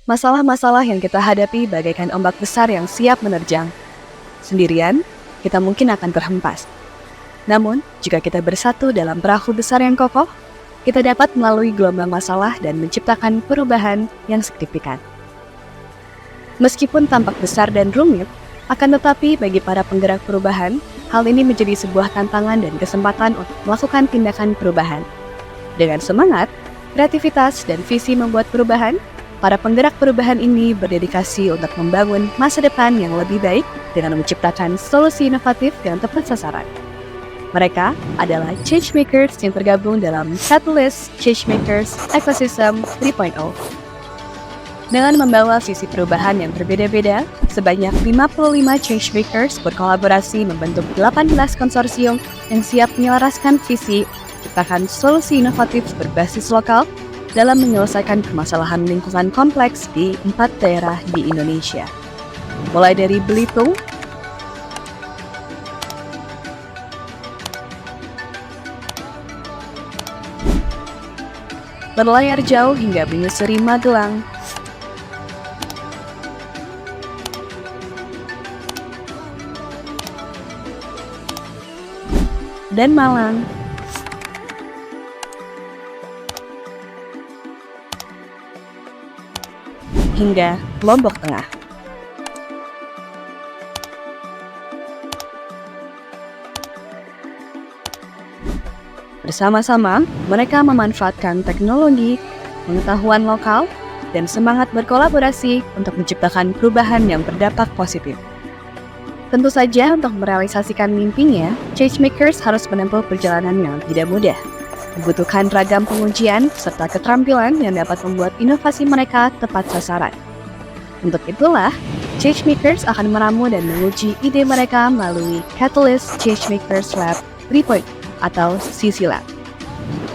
Masalah-masalah yang kita hadapi bagaikan ombak besar yang siap menerjang. Sendirian, kita mungkin akan terhempas. Namun, jika kita bersatu dalam perahu besar yang kokoh, kita dapat melalui gelombang masalah dan menciptakan perubahan yang signifikan. Meskipun tampak besar dan rumit, akan tetapi bagi para penggerak perubahan, hal ini menjadi sebuah tantangan dan kesempatan untuk melakukan tindakan perubahan. Dengan semangat, kreativitas, dan visi membuat perubahan, para penggerak perubahan ini berdedikasi untuk membangun masa depan yang lebih baik dengan menciptakan solusi inovatif yang tepat sasaran. Mereka adalah Changemakers yang tergabung dalam Catalyst Changemakers Ecosystem 3.0. Dengan membawa visi perubahan yang berbeda-beda, sebanyak 55 Changemakers berkolaborasi membentuk 18 konsorsium yang siap menyelaraskan visi menciptakan solusi inovatif berbasis lokal dalam menyelesaikan permasalahan lingkungan kompleks di 4 daerah di Indonesia. Mulai dari Belitung, berlayar jauh hingga menyusuri Magelang, dan Malang, hingga Lombok Tengah. Bersama-sama, mereka memanfaatkan teknologi, pengetahuan lokal, dan semangat berkolaborasi untuk menciptakan perubahan yang berdampak positif. Tentu saja untuk merealisasikan mimpinya, Changemakers harus menempuh perjalanan yang tidak mudah. Membutuhkan ragam pengujian serta keterampilan yang dapat membuat inovasi mereka tepat sasaran. Untuk itulah, Changemakers akan meramu dan menguji ide mereka melalui Catalyst Changemakers Lab 3.0 atau CC Lab.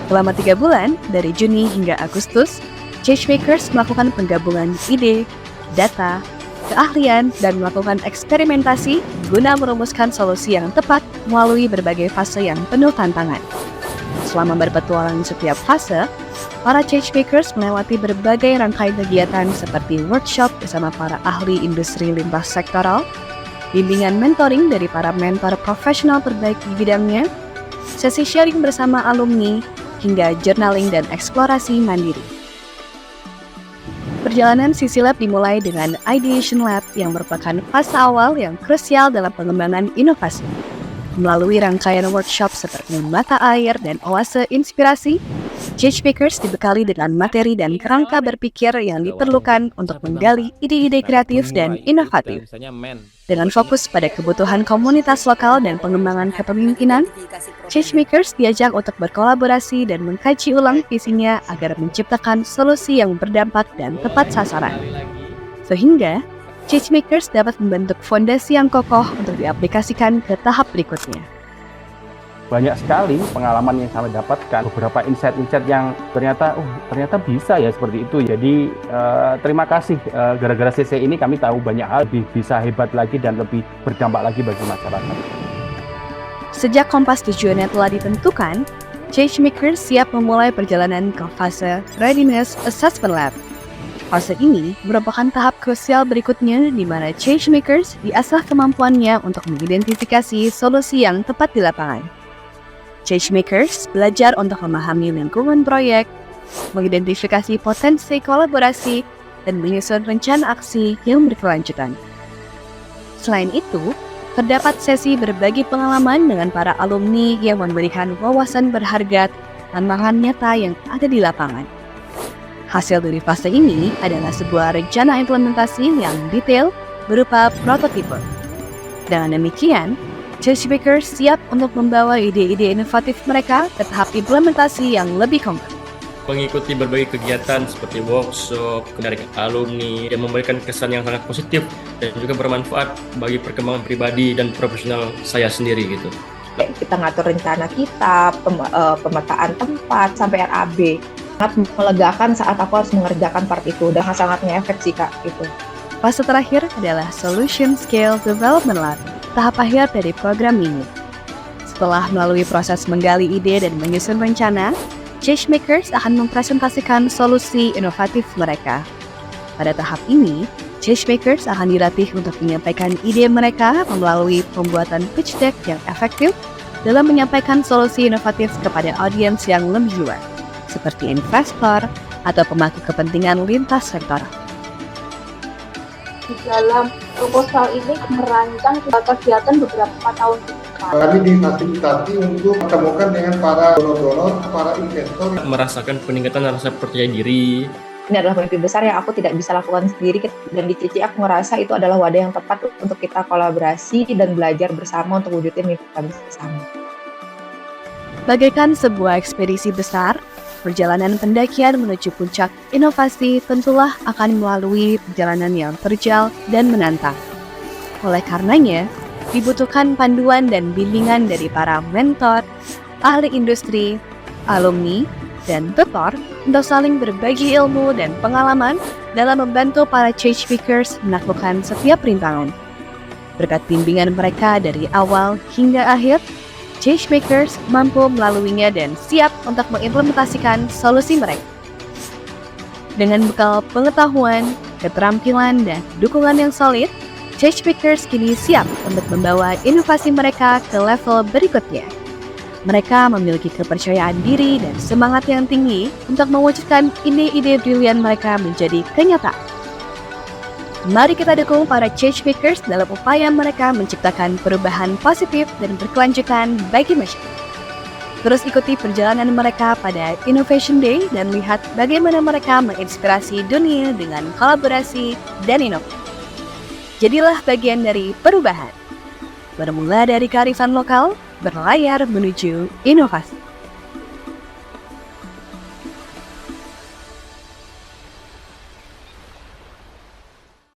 Selama 3 bulan, dari Juni hingga Agustus, Changemakers melakukan penggabungan ide, data, keahlian, dan melakukan eksperimentasi guna merumuskan solusi yang tepat melalui berbagai fase yang penuh tantangan. Selama berpetualang setiap fase, para Changemakers melewati berbagai rangkaian kegiatan seperti workshop bersama para ahli industri lintas sektoral, bimbingan mentoring dari para mentor profesional terbaik di bidangnya, sesi sharing bersama alumni, hingga journaling dan eksplorasi mandiri. Perjalanan CC Lab dimulai dengan Ideation Lab yang merupakan fase awal yang krusial dalam pengembangan inovasi. Melalui rangkaian workshop seperti Mata Air dan Oase Inspirasi, Changemakers dibekali dengan materi dan kerangka berpikir yang diperlukan untuk menggali ide-ide kreatif dan inovatif. Dengan fokus pada kebutuhan komunitas lokal dan pengembangan kepemimpinan, Changemakers diajak untuk berkolaborasi dan mengkaji ulang visinya agar menciptakan solusi yang berdampak dan tepat sasaran. Sehingga, Changemakers dapat membentuk fondasi yang kokoh untuk diaplikasikan ke tahap berikutnya. Banyak sekali pengalaman yang saya dapatkan, beberapa insight-insight yang ternyata bisa ya seperti itu. Jadi terima kasih, gara-gara CC ini kami tahu banyak hal lebih bisa hebat lagi dan lebih berdampak lagi bagi masyarakat. Sejak kompas tujuannya telah ditentukan, Changemakers siap memulai perjalanan ke fase Readiness Assessment Lab. Fase ini merupakan tahap krusial berikutnya di mana Changemakers diasah kemampuannya untuk mengidentifikasi solusi yang tepat di lapangan. Changemakers belajar untuk memahami lingkungan proyek, mengidentifikasi potensi kolaborasi, dan menyusun rencana aksi yang berkelanjutan. Selain itu, terdapat sesi berbagi pengalaman dengan para alumni yang memberikan wawasan berharga tantangan nyata yang ada di lapangan. Hasil dari fase ini adalah sebuah rencana implementasi yang detail berupa prototipe. Dengan demikian, Changemakers siap untuk membawa ide-ide inovatif mereka ke tahap implementasi yang lebih konkret. Mengikuti berbagai kegiatan seperti workshop, dari alumni yang memberikan kesan yang sangat positif dan juga bermanfaat bagi perkembangan pribadi dan profesional saya sendiri gitu. Kita ngatur rencana kita, pemetaan tempat sampai RAB. Sangat melegakan saat aku harus mengerjakan part itu, dan sangat ngefek sih Kak gitu. Fase terakhir adalah Solution Scale Development Lab, tahap akhir dari program ini. Setelah melalui proses menggali ide dan menyusun rencana, Changemakers akan mempresentasikan solusi inovatif mereka. Pada tahap ini, changemakers akan dilatih untuk menyampaikan ide mereka melalui pembuatan pitch deck yang efektif dalam menyampaikan solusi inovatif kepada audiens yang lebih luas, seperti investor atau pemangku kepentingan lintas sektor. Di dalam proposal ini merancang kegiatan beberapa tahun ke depan. Kami difasilitasi untuk pertemukan dengan para donor-donor, para investor. Merasakan peningkatan rasa percaya diri. Ini adalah mimpi besar yang aku tidak bisa lakukan sendiri, dan di CC aku ngerasa itu adalah wadah yang tepat untuk kita kolaborasi dan belajar bersama untuk wujudin mimpi kami bersama. Bagaikan sebuah ekspedisi besar, perjalanan pendakian menuju puncak inovasi tentulah akan melalui perjalanan yang terjal dan menantang. Oleh karenanya, dibutuhkan panduan dan bimbingan dari para mentor, ahli industri, alumni, dan tutor untuk saling berbagi ilmu dan pengalaman dalam membantu para change makers menaklukkan setiap rintangan. Berkat bimbingan mereka dari awal hingga akhir, change makers mampu melaluinya dan siap untuk mengimplementasikan solusi mereka. Dengan bekal pengetahuan, keterampilan, dan dukungan yang solid, change makers kini siap untuk membawa inovasi mereka ke level berikutnya. Mereka memiliki kepercayaan diri dan semangat yang tinggi untuk mewujudkan ide-ide brilian mereka menjadi kenyataan. Mari kita dukung para change makers dalam upaya mereka menciptakan perubahan positif dan berkelanjutan bagi masyarakat. Terus ikuti perjalanan mereka pada Innovation Day dan lihat bagaimana mereka menginspirasi dunia dengan kolaborasi dan inovasi. Jadilah bagian dari perubahan. Bermula dari kearifan lokal, berlayar menuju inovasi.